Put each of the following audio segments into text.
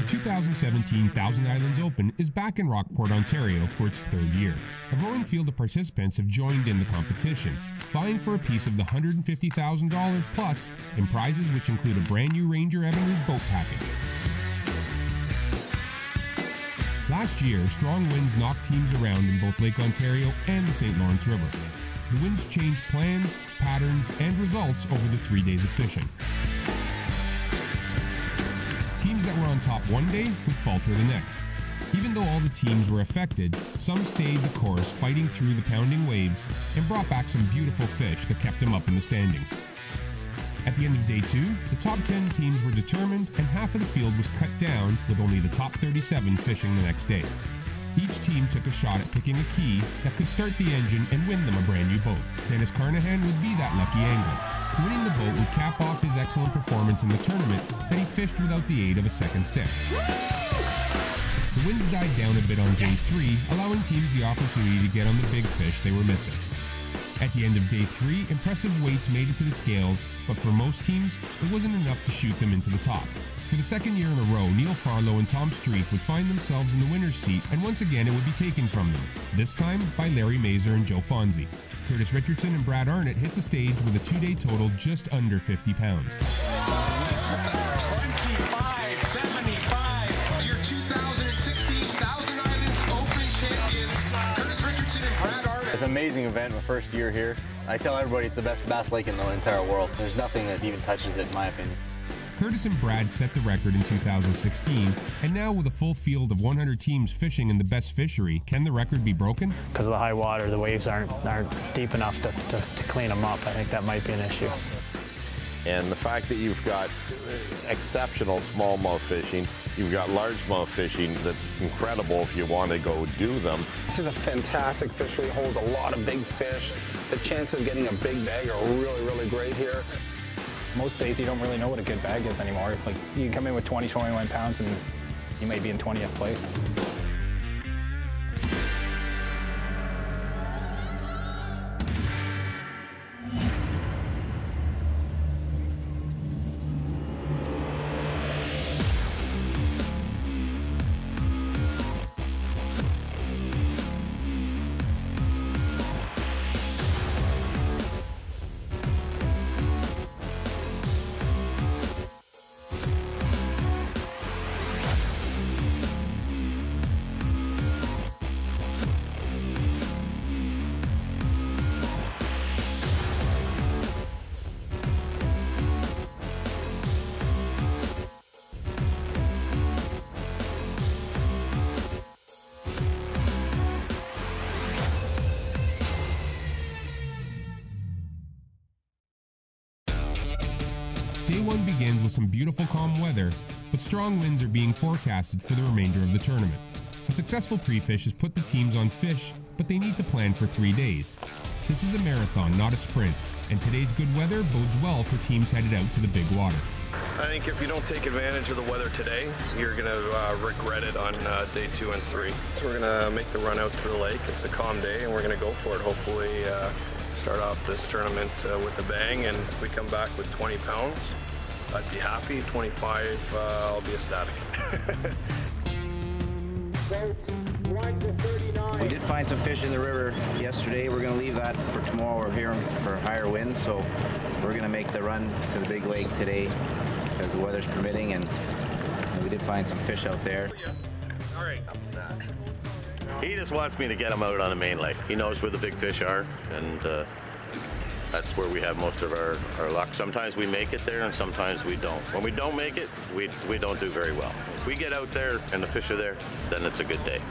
The 2017 Thousand Islands Open is back in Rockport, Ontario for its third year. A growing field of participants have joined in the competition, vying for a piece of the $150,000 plus in prizes which include a brand new Ranger Evinrude boat package. Last year, strong winds knocked teams around in both Lake Ontario and the St. Lawrence River. The winds changed plans, patterns, and results over the 3 days of fishing. Teams that were on top one day would falter the next. Even though all the teams were affected, some stayed the course fighting through the pounding waves and brought back some beautiful fish that kept them up in the standings. At the end of day 2, the top 10 teams were determined and half of the field was cut down with only the top 37 fishing the next day. Each team took a shot at picking a key that could start the engine and win them a brand new boat. Dennis Carnahan would be that lucky angler. Winning the boat would cap off his excellent performance in the tournament that he fished without the aid of a second stick. The winds died down a bit on day 3, allowing teams the opportunity to get on the big fish they were missing. At the end of day 3, impressive weights made it to the scales, but for most teams, it wasn't enough to shoot them into the top. For the second year in a row, Neil Farlow and Tom Streep would find themselves in the winner's seat, and once again it would be taken from them, this time by Larry Mazur and Joe Fonzie. Curtis Richardson and Brad Arnott hit the stage with a 2-day total just under 50 pounds. 25.75 to your 2016 Thousand Islands Open champions, Curtis Richardson and Brad Arnott. It's an amazing event, my first year here. I tell everybody it's the best bass lake in the entire world. There's nothing that even touches it, in my opinion. Curtis and Brad set the record in 2016, and now with a full field of 100 teams fishing in the best fishery, can the record be broken? Because of the high water, the waves aren't deep enough to clean them up. I think that might be an issue. And the fact that you've got exceptional smallmouth fishing, you've got largemouth fishing that's incredible if you want to go do them. This is a fantastic fishery, holds a lot of big fish. The chances of getting a big bag are really, really great here. Most days you don't really know what a good bag is anymore. Like, you can come in with 20, 21 pounds and you may be in 20th place. Day 1 begins with some beautiful calm weather, but strong winds are being forecasted for the remainder of the tournament. A successful pre-fish has put the teams on fish, but they need to plan for 3 days. This is a marathon, not a sprint, and today's good weather bodes well for teams headed out to the big water. I think if you don't take advantage of the weather today, you're going to regret it on day 2 and 3. So we're going to make the run out to the lake. It's a calm day, and we're going to go for it. Hopefully start off this tournament with a bang, and if we come back with 20 pounds, I'd be happy. 25, I'll be ecstatic. We did find some fish in the river yesterday. We're going to leave that for tomorrow. We're here for higher winds, so we're going to make the run to the big lake today because the weather's permitting, and we did find some fish out there. All right. He just wants me to get him out on the main lake. He knows where the big fish are, and that's where we have most of our luck. Sometimes we make it there, and sometimes we don't. When we don't make it, we don't do very well. If we get out there and the fish are there, then it's a good day.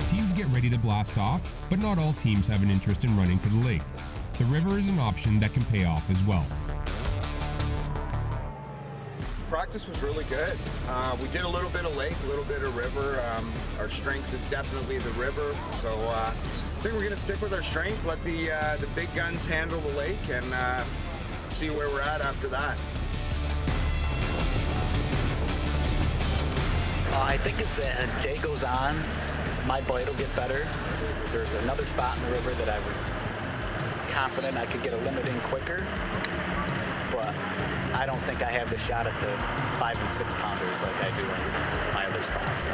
Teams get ready to blast off, but not all teams have an interest in running to the lake. The river is an option that can pay off as well. Practice was really good. We did a little bit of lake, a little bit of river. Our strength is definitely the river, so I think we're going to stick with our strength, let the big guns handle the lake, and see where we're at after that. I think as the day goes on, my bite will get better. There's another spot in the river that I was confident I could get a limit in quicker, but I don't think I have the shot at the 5 and 6 pounders like I do in my other spots. So.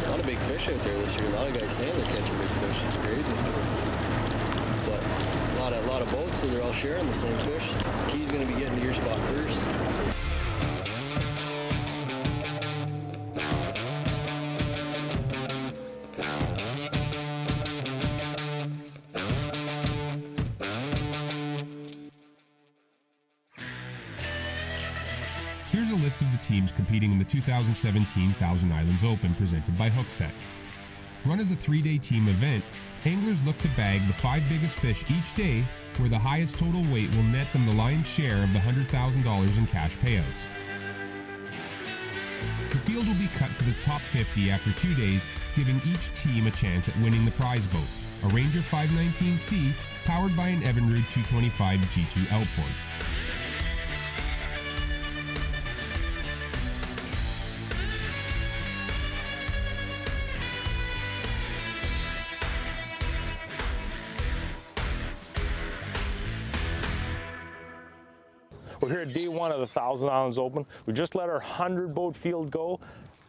A lot of big fish out there this year. A lot of guys saying they're catching big fish. It's crazy. But a lot of boats, so they're all sharing the same fish. Key's going to be getting to your spot first. Here's a list of the teams competing in the 2017 Thousand Islands Open presented by Hookset. Run as a 3-day team event, anglers look to bag the 5 biggest fish each day, where the highest total weight will net them the lion's share of the $100,000 in cash payouts. The field will be cut to the top 50 after 2 days, giving each team a chance at winning the prize boat, a Ranger 519C powered by an Evinrude 225 G2 Outboard. We're here at day 1 of the Thousand Islands Open. We just let our 100-boat field go.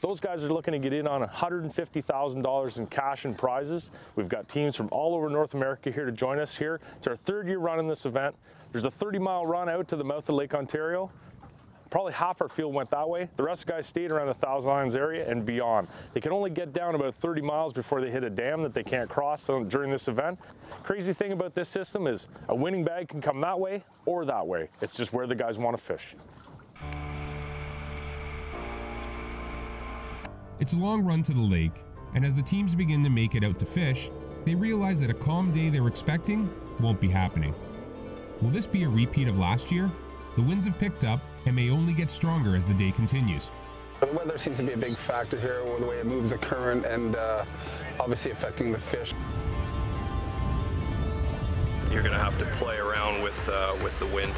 Those guys are looking to get in on $150,000 in cash and prizes. We've got teams from all over North America here to join us here. It's our 3rd year running this event. There's a 30-mile run out to the mouth of Lake Ontario. Probably half our field went that way. The rest of the guys stayed around the Thousand Islands area and beyond. They can only get down about 30 miles before they hit a dam that they can't cross during this event. Crazy thing about this system is a winning bag can come that way or that way. It's just where the guys want to fish. It's a long run to the lake, and as the teams begin to make it out to fish, they realize that a calm day they were expecting won't be happening. Will this be a repeat of last year? The winds have picked up and may only get stronger as the day continues. The weather seems to be a big factor here, with the way it moves the current and obviously affecting the fish. You're going to have to play around with the wind.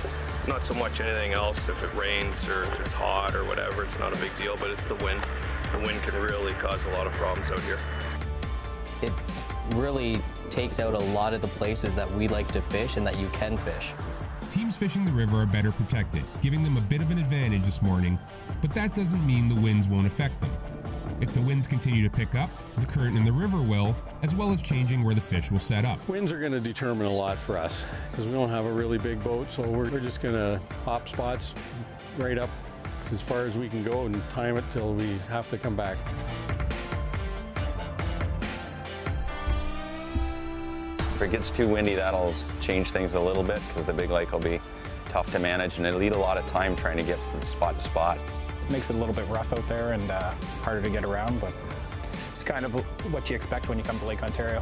Not so much anything else. If it rains or if it's hot or whatever, it's not a big deal, but it's the wind. The wind can really cause a lot of problems out here. It really takes out a lot of the places that we like to fish and that you can fish. Teams fishing the river are better protected, giving them a bit of an advantage this morning, but that doesn't mean the winds won't affect them. If the winds continue to pick up, the current in the river will, as well as changing where the fish will set up. Winds are going to determine a lot for us, because we don't have a really big boat, so we're just going to hop spots right up as far as we can go and time it till we have to come back. If it gets too windy, that'll change things a little bit because the big lake will be tough to manage, and it'll eat a lot of time trying to get from spot to spot. It makes it a little bit rough out there and harder to get around, but it's kind of what you expect when you come to Lake Ontario.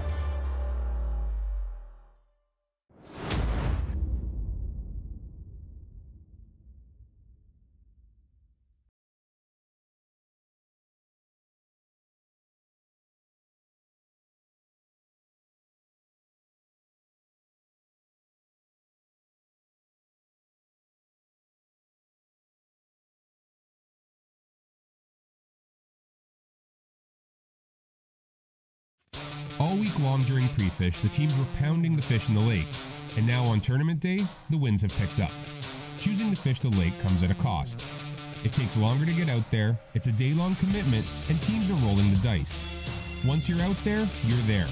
All week long during pre-fish, the teams were pounding the fish in the lake, and now on tournament day, the winds have picked up. Choosing to fish the lake comes at a cost. It takes longer to get out there, it's a day-long commitment, and teams are rolling the dice. Once you're out there, you're there.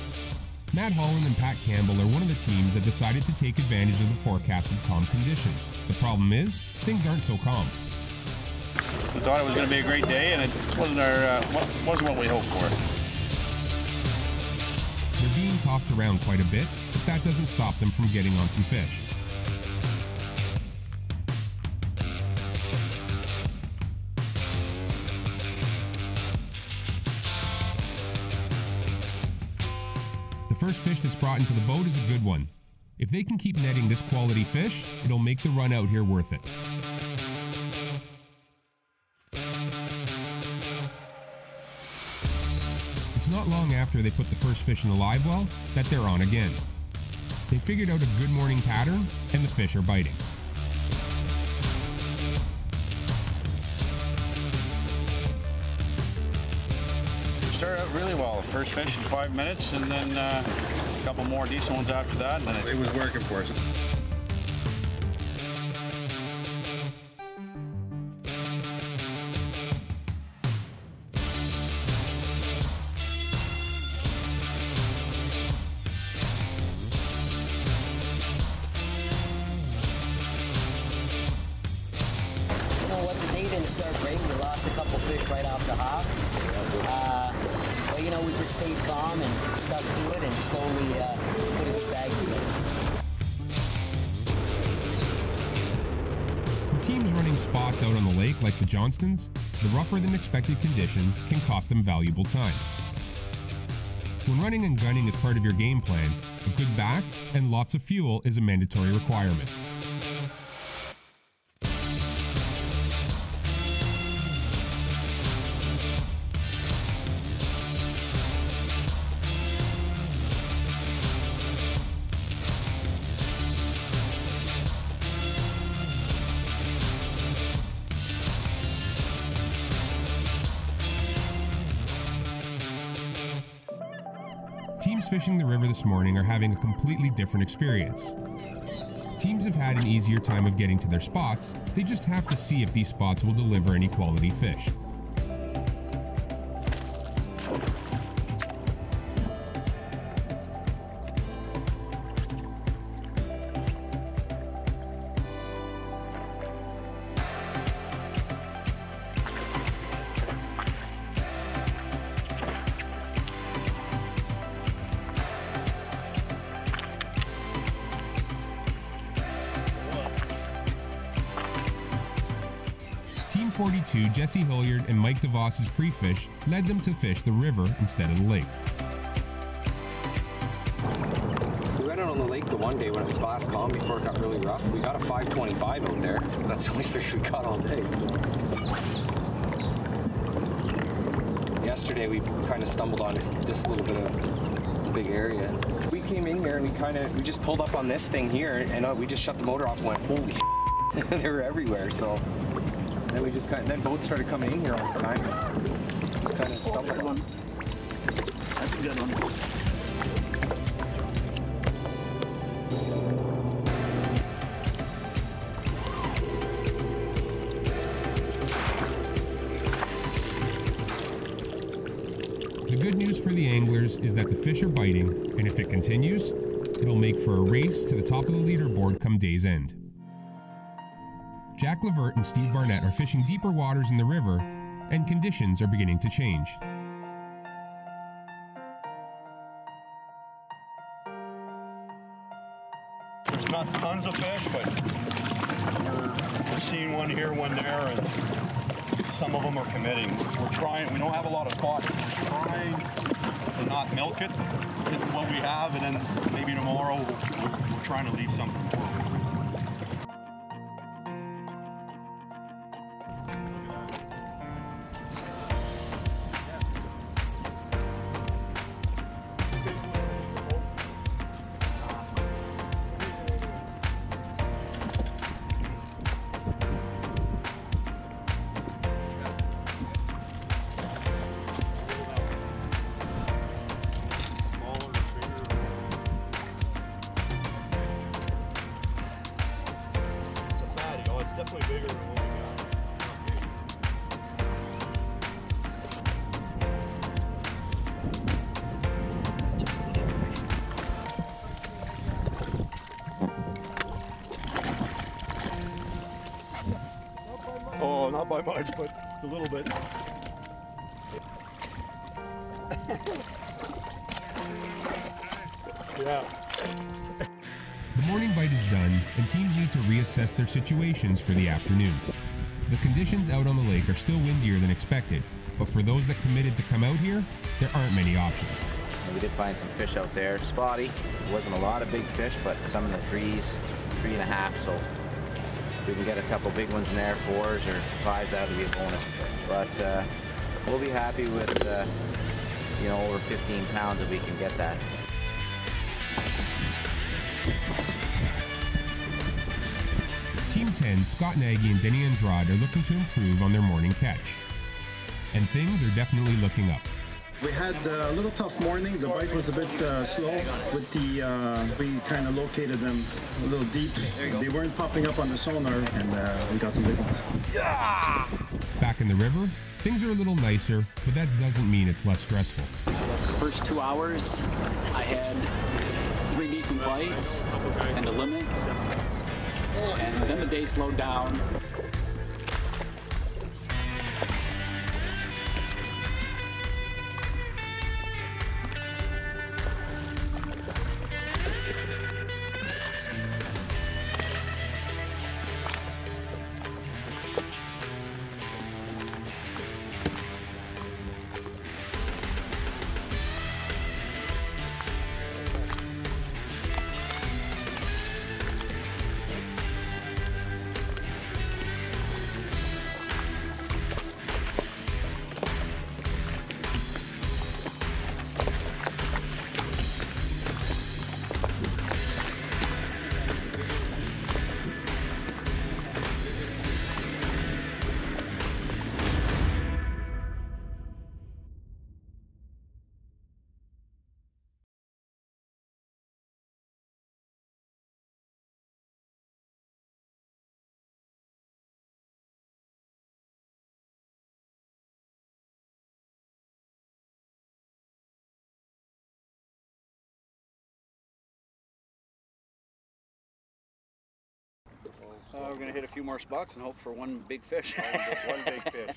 Matt Holland and Pat Campbell are one of the teams that decided to take advantage of the forecasted calm conditions. The problem is, things aren't so calm. We thought it was going to be a great day, and it wasn't what we hoped for. They're being tossed around quite a bit, but that doesn't stop them from getting on some fish. The first fish that's brought into the boat is a good one. If they can keep netting this quality fish, it'll make the run out here worth it. It's not long after they put the first fish in the live well that they're on again. They figured out a good morning pattern, and the fish are biting. Started out really well. First fish in 5 minutes, and then a couple more decent ones after that, and then it was working for us. lost a couple fish right off the hop. But you know, we just stayed calm and stuck to it and slowly put a good bag together. For teams running spots out on the lake like the Johnstons, the rougher than expected conditions can cost them valuable time. When running and gunning is part of your game plan, a good back and lots of fuel is a mandatory requirement. Teams fishing the river this morning are having a completely different experience. Teams have had an easier time of getting to their spots, they just have to see if these spots will deliver any quality fish. Team 42, Jesse Hilliard and Mike DeVos's pre-fish led them to fish the river instead of the lake. We went out on the lake the one day when it was last calm before it got really rough. We got a 525 out there. That's the only fish we caught all day. Yesterday we kind of stumbled on this little bit of a big area. We came in here and we just pulled up on this thing here and we just shut the motor off and went, holy shit. They were everywhere, so. Then we just then boats started coming in here all the time. Just kind of stumbled on. That's a good one. The good news for the anglers is that the fish are biting, and if it continues, it'll make for a race to the top of the leaderboard come day's end. Jack Levert and Steve Barnett are fishing deeper waters in the river, and conditions are beginning to change. There's not tons of fish, but we're seeing one here, one there, and some of them are committing. We're trying, we don't have a lot of spots. We're trying to not milk it, get what we have, and then maybe tomorrow we're trying to leave something for it. Definitely bigger than what we got. Oh, not by much, but a little bit. Yeah. The morning bite is done, and teams need to reassess their situations for the afternoon. The conditions out on the lake are still windier than expected, but for those that committed to come out here, there aren't many options. We did find some fish out there, spotty. It wasn't a lot of big fish, but some in the 3s, 3.5, so if we can get a couple big ones in there, 4s or 5s, that would be a bonus. But we'll be happy with, you know, over 15 pounds if we can get that. Team 10, Scott Nagy and Denny Andrade are looking to improve on their morning catch. And things are definitely looking up. We had a little tough morning. The bite was a bit slow with the, we kind of located them a little deep. They weren't popping up on the sonar, and we got some big ones. Back in the river, things are a little nicer, but that doesn't mean it's less stressful. The first 2 hours, I had 3 decent bites and a limit, and then the day slowed down. We're going to hit a few more spots and hope for one big fish. One big fish.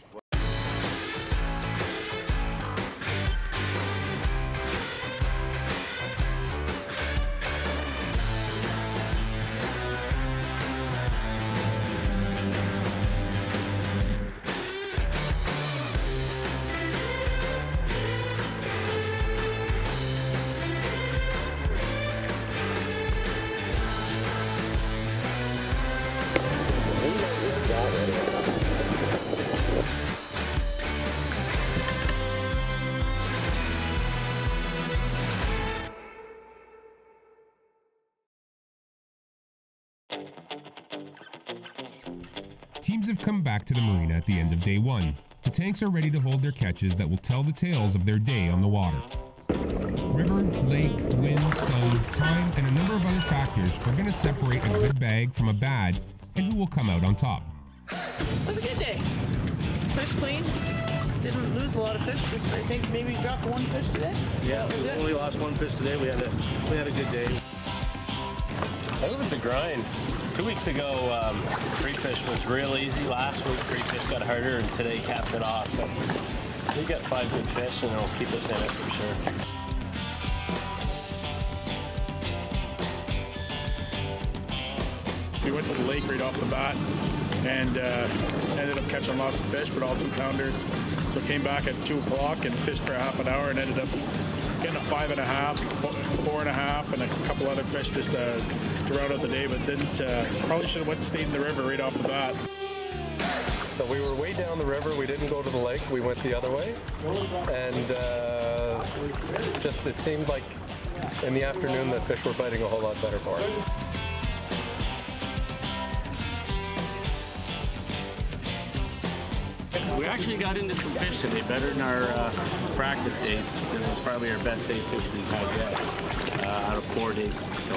Teams have come back to the marina at the end of day one. The tanks are ready to hold their catches that will tell the tales of their day on the water. River, lake, wind, sun, time, and a number of other factors are going to separate a good bag from a bad and who will come out on top. It was a good day. Fish clean. Didn't lose a lot of fish. Just, I think maybe dropped one fish today. Yeah, we only lost one fish today. We had a good day. It was a grind. 2 weeks ago, free fish was real easy. Last week, free fish got harder, and today capped it off. But we got 5 good fish, and it'll keep us in it for sure. We went to the lake right off the bat and ended up catching lots of fish, but all 2-pounders. So came back at 2 o'clock and fished for half an hour and ended up getting a 5.5, 4.5, and a couple other fish just to round out the day, but didn't. Probably should have stayed in the river right off the bat. So we were way down the river. We didn't go to the lake. We went the other way, and just it seemed like in the afternoon the fish were biting a whole lot better for us. We actually got into some fish today, better than our practice days. It was probably our best day of fishing we've had yet, out of 4 days. So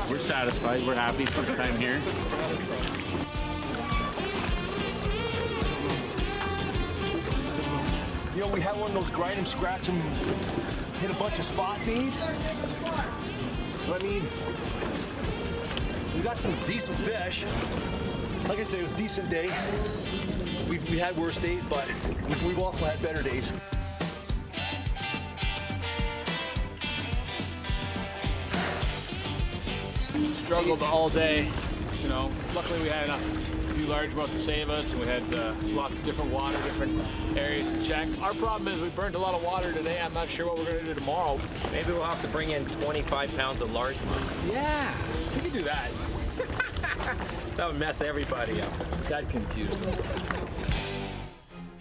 we're satisfied, we're happy for the time here. You know, we had one of those grind and scratch and hit a bunch of spot bees. I mean, we got some decent fish. Like I said, it was a decent day. We had worse days, but we've also had better days. Struggled all day, you know. Luckily we had a few largemouth to save us, and we had lots of different water, different areas to check. Our problem is we burned a lot of water today. I'm not sure what we're going to do tomorrow. Maybe we'll have to bring in 25 pounds of largemouth. Yeah, we can do that. That would mess everybody up. Got confused.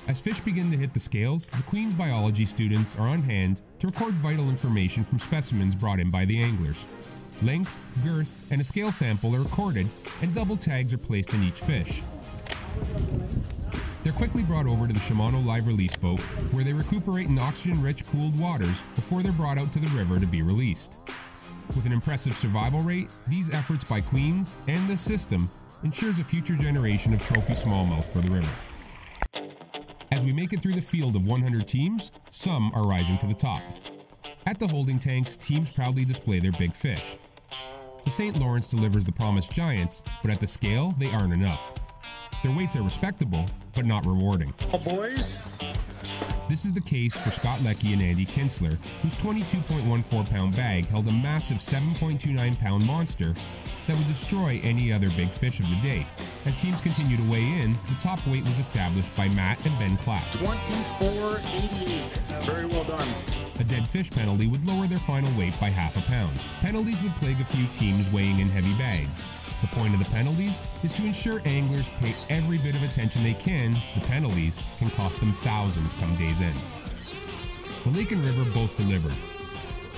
As fish begin to hit the scales, the Queen's biology students are on hand to record vital information from specimens brought in by the anglers. Length, girth, and a scale sample are recorded, and double tags are placed in each fish. They're quickly brought over to the Shimano live release boat, where they recuperate in oxygen-rich cooled waters before they're brought out to the river to be released. With an impressive survival rate, these efforts by Queens and the system ensures a future generation of trophy smallmouth for the river. As we make it through the field of 100 teams, some are rising to the top. At the holding tanks, teams proudly display their big fish. The St. Lawrence delivers the promised giants, but at the scale, they aren't enough. Their weights are respectable, but not rewarding. Boys. This is the case for Scott Leckie and Andy Kinsler, whose 22.14-pound bag held a massive 7.29-pound monster that would destroy any other big fish of the day. As teams continue to weigh in, the top weight was established by Matt and Ben Clapp. 24.88. Very well done. A dead fish penalty would lower their final weight by half a pound. Penalties would plague a few teams weighing in heavy bags. The point of the penalties is to ensure anglers pay every bit of attention they can. The penalties can cost them thousands come day's end. The lake and river both delivered.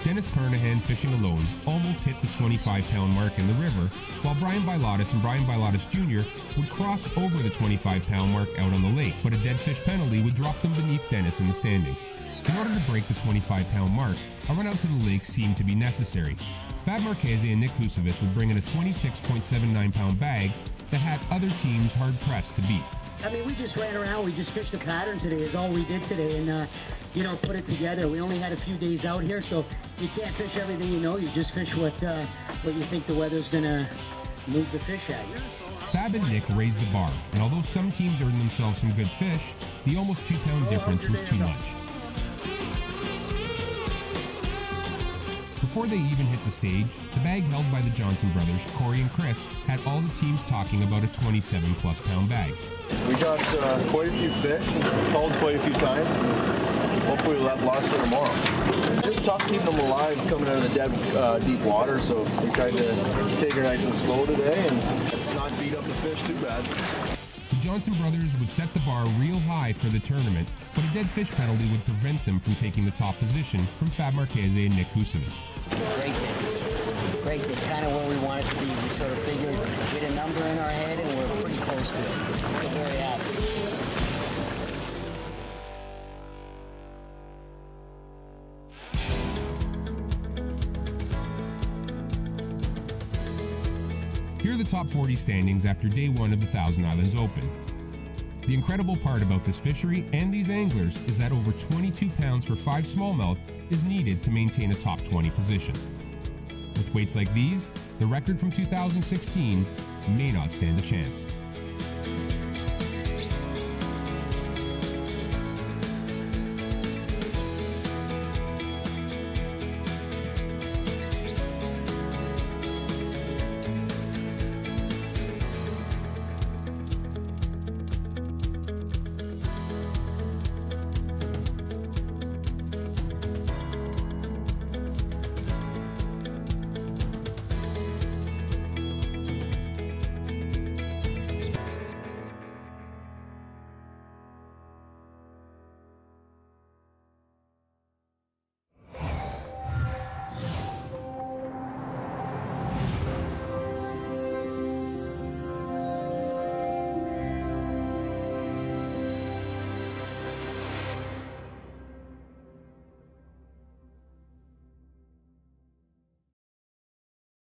Dennis Carnahan, fishing alone, almost hit the 25-pound mark in the river, while Brian Bilotis and Brian Bilotis Jr. would cross over the 25-pound mark out on the lake, but a dead fish penalty would drop them beneath Dennis in the standings. In order to break the 25-pound mark, a run out to the lake seemed to be necessary. Fab Marchese and Nick Kusevich would bring in a 26.79-pound bag that had other teams hard-pressed to beat. I mean, we just ran around. We just fished a pattern today is all we did today, and, put it together. We only had a few days out here, so you can't fish everything you know. You just fish what you think the weather's going to move the fish at you. Fab and Nick raised the bar, and although some teams earned themselves some good fish, the almost 2-pound difference was too much. Before they even hit the stage, the bag held by the Johnson brothers, Corey and Chris, had all the teams talking about a 27-plus pound bag. We got quite a few fish, called quite a few times. Hopefully we'll have lots for tomorrow. It's just tough keeping them alive coming out of the dead, deep water, so we tried to take her nice and slow today and not beat up the fish too bad. The Johnson brothers would set the bar real high for the tournament, but a dead fish penalty would prevent them from taking the top position from Fab Marchese and Nick Husevich. Great day. Great day. Kind of where we want it to be. We sort of figured we had a number in our head and we're pretty close to it. So very happy. Here are the top 40 standings after day 1 of the Thousand Islands Open. The incredible part about this fishery and these anglers is that over 22 pounds for 5 smallmouth is needed to maintain a top 20 position. With weights like these, the record from 2016 may not stand a chance.